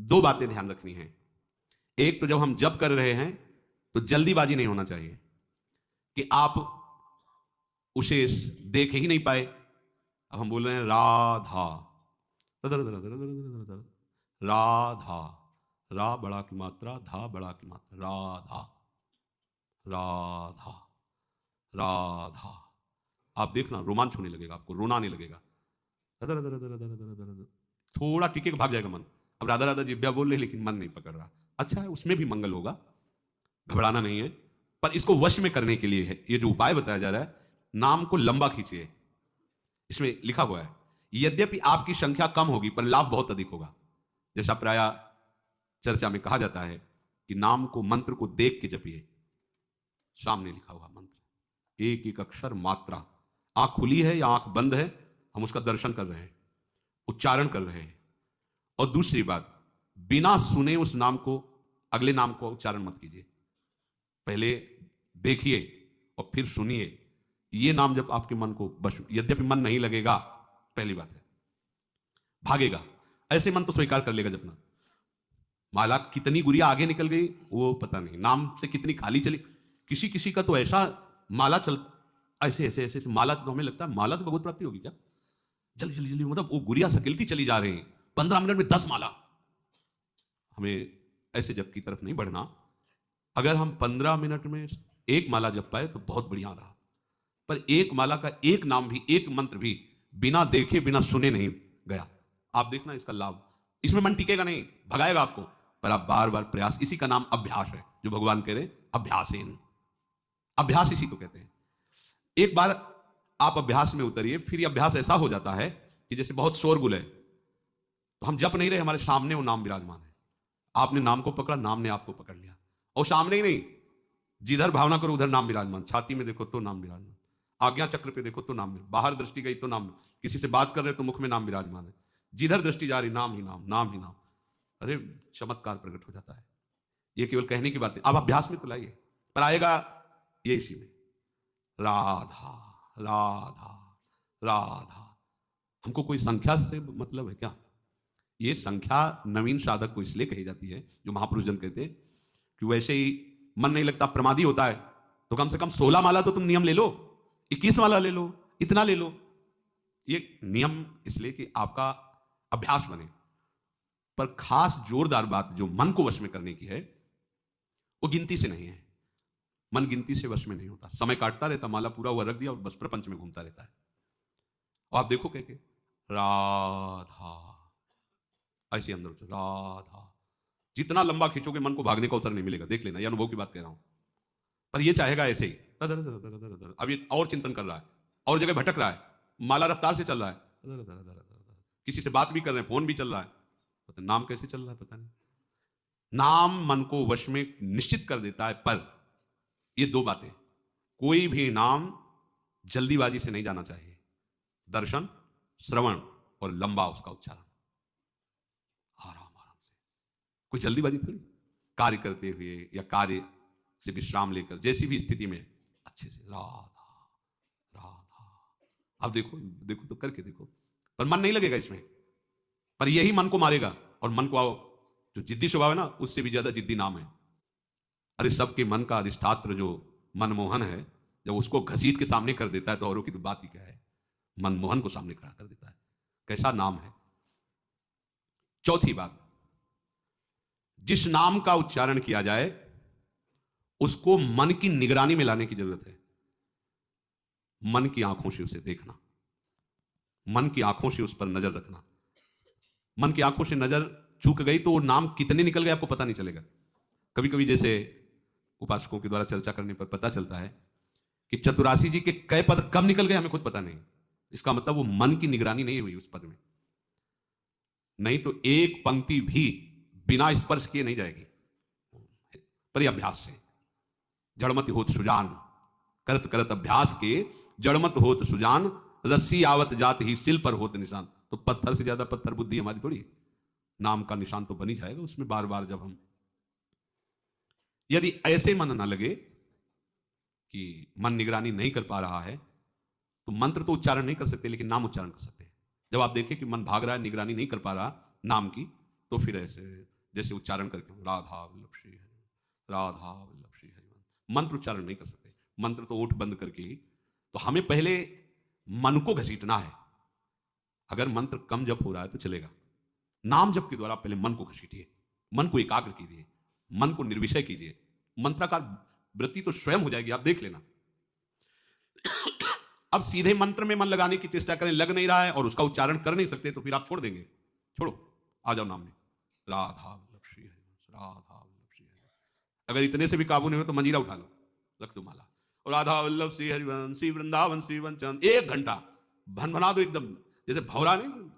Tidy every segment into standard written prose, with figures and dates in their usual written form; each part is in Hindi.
दो बातें ध्यान रखनी है। एक तो जब हम जप कर रहे हैं तो जल्दीबाजी नहीं होना चाहिए कि आप उसे देख ही नहीं पाए। अब हम बोल रहे हैं राधा, राधा, रा बड़ा की मात्रा, धा बड़ा की मात्रा, राधा, राधा, राधा। आप देखना रोमांच होने लगेगा, आपको रोना आने लगेगा। थोड़ा टिके भाग जाएगा मन। अब राधा राधा जिब्या बोल रहे लेकिन मन नहीं पकड़ रहा। अच्छा है, उसमें भी मंगल होगा, घबराना नहीं है। पर इसको वश में करने के लिए है ये जो उपाय बताया जा रहा है, नाम को लंबा खींचिए। इसमें लिखा हुआ है यद्यपि आपकी संख्या कम होगी पर लाभ बहुत अधिक होगा। जैसा प्राय चर्चा में कहा जाता है कि नाम को, मंत्र को देख के जपिए। सामने लिखा हुआ मंत्र, एक एक अक्षर मात्रा, आंख खुली है या आंख बंद है, हम उसका दर्शन कर रहे हैं, उच्चारण कर रहे हैं। और दूसरी बात, बिना सुने उस नाम को, अगले नाम को उच्चारण मत कीजिए। पहले देखिए और फिर सुनिए। ये नाम जब आपके मन को बस, यद्यपि मन नहीं लगेगा, पहली बात है, भागेगा। ऐसे मन तो स्वीकार कर लेगा जपना। माला कितनी गुड़िया आगे निकल गई वो पता नहीं, नाम से कितनी खाली चली। किसी किसी का तो ऐसा माला चल, ऐसे ऐसे ऐसे, ऐसे माला, तो हमें लगता है माला से भगवत प्राप्ति होगी क्या, जल्दी जल्दी जल्दी, मतलब वो गुड़िया सकिलती चली जा रही है, 15 मिनट में 10 माला। हमें ऐसे जप की तरफ नहीं बढ़ना। अगर हम 15 मिनट में एक माला जप पाए तो बहुत बढ़िया रहा, पर एक माला का एक नाम भी, एक मंत्र भी बिना देखे बिना सुने नहीं गया। आप देखना इसका लाभ, इसमें मन टिकेगा नहीं, भगाएगा आपको, पर आप बार बार प्रयास, इसी का नाम अभ्यास है, जो भगवान कह रहे अभ्यासेन। अभ्यास इसी को कहते हैं। एक बार आप अभ्यास में उतरिए, फिर ये अभ्यास ऐसा हो जाता है कि जैसे बहुत शोरगुल है, तो हम जप नहीं रहे, हमारे सामने वो नाम विराजमान है। आपने नाम को पकड़ा, नाम ने आपको पकड़ लिया, और सामने ही नहीं, जिधर भावना करो उधर नाम विराजमान। छाती में देखो तो नाम विराजमान, आज्ञा चक्र पे देखो तो नाम, बाहर दृष्टि गई तो नाम, किसी से बात कर रहे तो मुख में नाम विराजमान है, जिधर दृष्टि जा रही नाम ही नाम, नाम ही नाम। अरे चमत्कार प्रकट हो जाता है। ये केवल कहने की बात है, आप अभ्यास में तो लाइए, पर आएगा ये इसी में, राधा राधा राधा। हमको कोई संख्या से मतलब है क्या? ये संख्या नवीन साधक को इसलिए कही जाती है, जो महापुरुष जन कहते हैं कि वैसे ही मन नहीं लगता, प्रमादी होता है, तो कम से कम 16 माला तो तुम नियम ले लो, 21 माला ले लो, इतना ले लो। ये नियम इसलिए कि आपका अभ्यास बने। पर खास जोरदार बात जो मन को वश में करने की है, वो गिनती से नहीं है। मन गिनती से वश में नहीं होता, समय काटता रहता, माला पूरा हुआ रख दिया और बस प्रपंच में घूमता रहता है। और आप देखो कह के राधा, ऐसे अंदर राधा, जितना लंबा खींचोगे मन को भागने का अवसर नहीं मिलेगा। देख लेना, ये अनुभव की बात कह रहा हूं। पर ये चाहेगा ऐसे ही, अब ये और चिंतन कर रहा है, और जगह भटक रहा है, माला रफ्तार से चल रहा है, किसी से बात भी कर रहे हैं, फोन भी चल रहा है, नाम कैसे चल रहा है पता नहीं। नाम मन को वश में निश्चित कर देता है, पर ये दो बातें, कोई भी नाम जल्दीबाजी से नहीं जाना चाहिए। दर्शन, श्रवण और लंबा उसका उच्चारण, आराम आराम से, कोई जल्दीबाजी थोड़ी, कार्य करते हुए या कार्य से विश्राम लेकर, जैसी भी स्थिति में अच्छे से राधा राधा। अब देखो देखो तो करके देखो, पर मन नहीं लगेगा इसमें, पर यही मन को मारेगा। और मन को जो जिद्दी स्वभाव है ना, उससे भी ज्यादा जिद्दी नाम है। अरे सबके मन का अधिष्ठात्र जो मनमोहन है, जब उसको घसीट के सामने कर देता है तो औरों की तो बात ही क्या है, मनमोहन को सामने खड़ा कर देता है। कैसा नाम है। चौथी बात, जिस नाम का उच्चारण किया जाए उसको मन की निगरानी में लाने की जरूरत है। मन की आंखों से उसे देखना, मन की आंखों से उस पर नजर रखना। मन की आंखों से नजर चूक गई तो वो नाम कितने निकल गए आपको पता नहीं चलेगा। कभी कभी जैसे उपासकों के द्वारा चर्चा करने पर पता चलता है कि चतुरासी जी के कई पद कब निकल गए हमें खुद पता नहीं। इसका मतलब वो मन की निगरानी नहीं हुई उस पद में, नहीं तो एक पंक्ति भी बिना स्पर्श किए नहीं जाएगी। पर अभ्यास से, जड़मत होत सुजान, करत करत अभ्यास के जड़मत होत सुजान, रस्सी आवत जात ही सिल पर होत निशान। तो पत्थर से ज्यादा पत्थर बुद्धि हमारी थोड़ी, नाम का निशान तो बनी जाएगा उसमें बार बार। जब हम यदि ऐसे मन ना लगे कि मन निगरानी नहीं कर पा रहा है, तो मंत्र तो उच्चारण नहीं कर सकते लेकिन नाम उच्चारण कर सकते हैं। जब आप देखें कि मन भाग रहा है, निगरानी नहीं कर पा रहा नाम की, तो फिर ऐसे जैसे उच्चारण करके राधा वल्लभ श्री हरि, राधा वल्लभ श्री हरि, मंत्र उच्चारण नहीं कर सकते। मंत्र तो ओठ बंद करके ही। तो हमें पहले मन को घसीटना है। अगर मंत्र कम जप हो रहा है तो चलेगा, नाम जप के द्वारा पहले मन को घसीटिए, मन को एकाग्र कीजिए, मन को निर्विषय कीजिए। मंत्राकार वृत्ति तो स्वयं हो जाएगी, आप देख लेना। अब सीधे मंत्र में मन लगाने की चेष्टा करें, लग नहीं रहा है और उसका उच्चारण कर नहीं सकते तो फिर आप छोड़ देंगे। छोड़ो, आ जाओ नाम में, राधा वल्लभ श्री हरि, राधा वल्लभ श्री हरि। अगर इतने से भी काबू नहीं हो तो मंजीरा उठा लो, रख दो माला, और राधा वल्लभ श्री हरिवंश श्री वृंदावन श्री वंचन 1 घंटा भनभना दो एकदम, जैसे भौरा नहीं,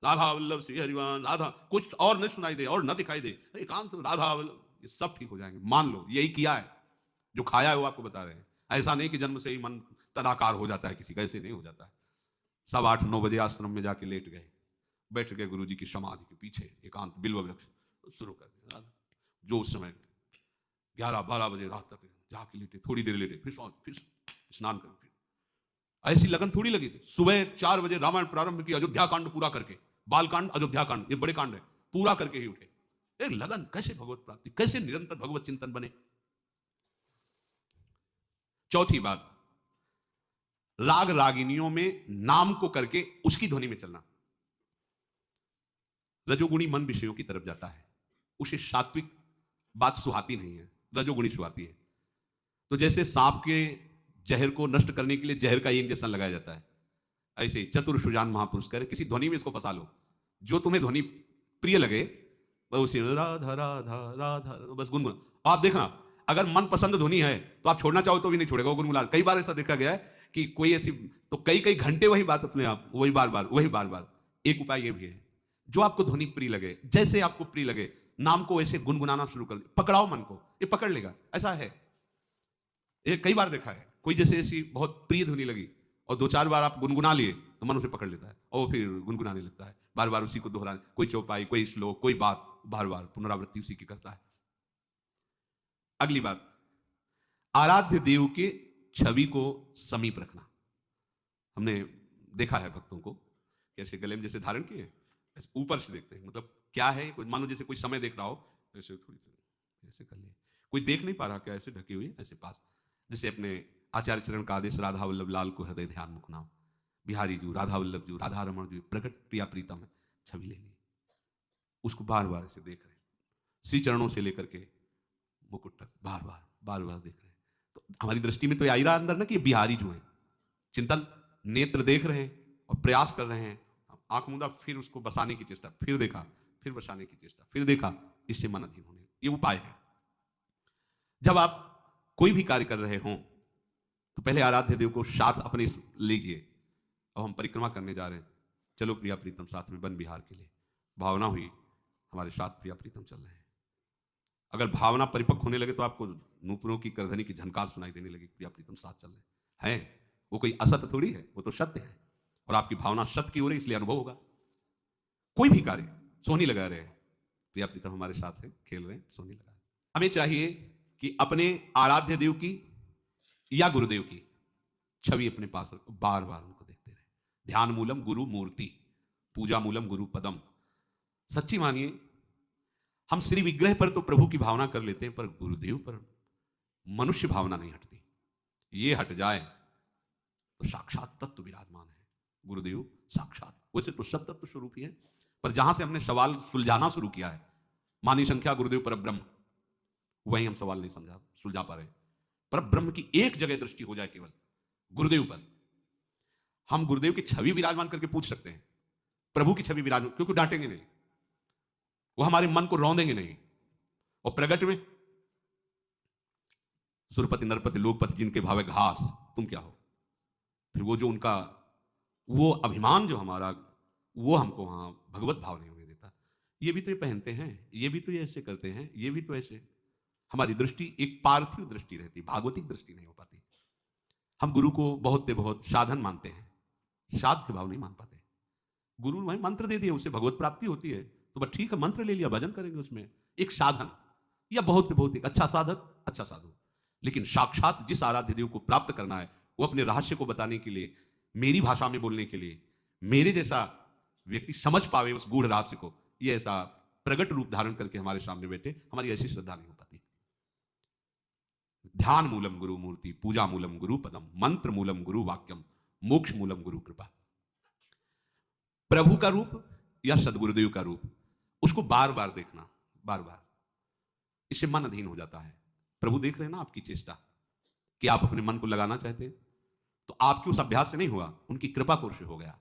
राधा वल्लभ श्री हरिवंश, राधा, कुछ और न सुनाई दे और न दिखाई दे, एकांत राधा वल्लभ, ये सब ठीक हो जाएंगे। मान लो यही किया है, जो खाया है वो आपको बता रहे हैं। ऐसा नहीं कि जन्म से ही मन तदाकार हो जाता है किसी का, ऐसे नहीं हो जाता है। सब 8-9 बजे आश्रम में जाके लेट गए, बैठ गए गुरुजी की समाधि के पीछे एकांत बिल्व वृक्ष, शुरू कर दिया। जो उस समय 11-12 बजे रात तक जाके लेटे, थोड़ी देर लेटे, फिर स्नान कर, फिर ऐसी लगन थोड़ी लगी थी। सुबह 4 बजे रामायण प्रारंभ की, अयोध्या कांड पूरा करके, बाल कांड अयोध्या कांड, ये बड़े कांड है, पूरा करके ही उठे। एक लगन, कैसे भगवत प्राप्ति, कैसे निरंतर भगवत चिंतन बने। चौथी बात, राग रागिनियों में नाम को करके उसकी ध्वनि में चलना। रजोगुणी मन विषयों की तरफ जाता है, उसे सात्विक बात सुहाती नहीं है, रजोगुणी सुहाती है। तो जैसे सांप के जहर को नष्ट करने के लिए जहर का इंजेक्शन लगाया जाता है, ऐसे चतुर सुजान महापुरुष करे, किसी ध्वनि में इसको फंसा लो, जो तुम्हें ध्वनि प्रिय लगे बस उसी राधा राधा राधा बस गुनगुन। आप देखना, अगर मन पसंद ध्वनि है तो आप छोड़ना चाहो तो भी नहीं छोड़ेगा, वो गुनगुना। कई बार ऐसा देखा गया है कि कोई ऐसी, तो कई घंटे वही बात अपने आप, वही बार बार। एक उपाय ये भी है, जो आपको ध्वनि प्रिय लगे, जैसे आपको प्रिय लगे, नाम को ऐसे गुनगुनाना शुरू कर दे, पकड़ाओ मन को, ये पकड़ लेगा। ऐसा है, ये कई बार देखा है। कोई जैसे ऐसी बहुत प्रिय ध्वनि लगी और 2-4 बार आप गुनगुना लिए तो मन उसे पकड़ लेता है और फिर गुनगुनाने लगता है, बार बार उसी को दोहराने, कोई चौपाई, कोई श्लोक, कोई बात, बार बार पुनरावृत्ति उसी की करता है। अगली बात, आराध्य देव के छवि को समीप रखना। हमने देखा है भक्तों को कैसे गले में जैसे धारण किए, ऐसे ऊपर से देखते हैं, मतलब क्या है, मानो जैसे कोई समय देख रहा हो, ऐसे थोड़ी ऐसे कर लिए, कोई देख नहीं पा रहा क्या, ऐसे ढके हुए ऐसे पास, जैसे अपने आचार्य चरण का आदेश, राधा वल्लभ लाल को हृदय ध्यान मुख नाम, बिहारी जू, राधा वल्लभ जू, राधा रमण जू, प्रकट प्रिया प्रीतम है, छवि ले ली, उसको बार बार ऐसे देख रहे, श्री चरणों से लेकर के मुकुट तक बार बार देख रहे हैं। तो हमारी दृष्टि में तो आ ही रहा अंदर ना कि बिहारी जो है, चिंतन, नेत्र देख रहे हैं और प्रयास कर रहे हैं, आंख मूंदा, फिर उसको बसाने की चेष्टा, फिर देखा, फिर बसाने की चेष्टा, फिर देखा, इससे मन अधीन होने, ये उपाय है। जब आप कोई भी कार्य कर रहे हों तो पहले आराध्य देव को साथ अपने लीजिए। अब हम परिक्रमा करने जा रहे हैं, चलो प्रिया प्रीतम साथ में वन विहार के लिए, भावना हुई हमारे साथ प्रिया प्रीतम चल रहे हैं। अगर भावना परिपक्व होने लगे तो आपको नूपुरों की करधनी की झनकार सुनाई देने लगी, प्रिया प्रीतम साथ चल रहे हैं। वो कोई असत्य थोड़ी है, वो तो सत्य है, और आपकी भावना सत्य की हो रही, इसलिए अनुभव होगा। कोई भी कार्य सोनी लगा रहे हैं, प्रिया प्रीतम हमारे साथ है, खेल रहे हैं, सोनी लगा रहे। हमें चाहिए कि अपने आराध्य देव की या गुरुदेव की छवि अपने पास रखो, बार बार उनको देखते रहे। ध्यान मूलम गुरु मूर्ति, पूजा मूलम गुरु पदम। सच्ची मानिए, हम श्री विग्रह पर तो प्रभु की भावना कर लेते हैं, पर गुरुदेव पर मनुष्य भावना नहीं हटती। ये हट जाए तो साक्षात तत्व विराजमान है। गुरुदेव साक्षात, वैसे तो सब तत्व स्वरूप ही है, पर जहां से हमने सवाल सुलझाना शुरू किया है, मानी संख्या गुरुदेव पर ब्रह्म, वहीं हम सवाल नहीं सुलझा पा रहे। पर ब्रह्म की एक जगह दृष्टि हो जाए केवल गुरुदेव पर, हम गुरुदेव की छवि विराजमान करके पूछ सकते हैं, प्रभु की छवि विराजमान, क्योंकि डांटेंगे नहीं, वो हमारे मन को रौंदेंगे नहीं। और प्रगट में सुरपति नरपति लोकपति जिनके भावे घास, तुम क्या हो, फिर वो जो उनका वो अभिमान जो हमारा, वो हमको वहां भगवत भाव नहीं होने देता। ये भी तो ये पहनते हैं, ये भी तो ये ऐसे करते हैं, ये भी तो ऐसे, हमारी दृष्टि एक पार्थिव दृष्टि रहती, भागवतिक दृष्टि नहीं हो पाती। हम गुरु को बहुत साधन मानते हैं, साध्य भाव नहीं मान पाते। गुरु वही मंत्र दे दिए, उससे भगवत प्राप्ति होती है, तो बस ठीक है, मंत्र ले लिया, भजन करेंगे, उसमें एक साधन या बहुत एक अच्छा साधक, अच्छा साधु। लेकिन साक्षात जिस आराध्य देव को प्राप्त करना है, वो अपने रहस्य को बताने के लिए, मेरी भाषा में बोलने के लिए, मेरे जैसा व्यक्ति समझ पावे उस गूढ़ रहस्य को, ये ऐसा प्रगट रूप धारण करके हमारे सामने बैठे, हमारी ऐसी श्रद्धा नहीं हो पाती। ध्यान मूलम गुरु मूर्ति, पूजा मूलम गुरु पदम, मंत्र मूलम गुरु वाक्यम, मोक्ष मूलम गुरु कृपा। प्रभु का रूप या सदगुरुदेव का रूप, उसको बार बार देखना, बार बार, इससे मन अधीन हो जाता है। प्रभु देख रहे हैं ना आपकी चेष्टा, कि आप अपने मन को लगाना चाहते हैं, तो आपके उस अभ्यास से नहीं हुआ, उनकी कृपा कोर से हो गया।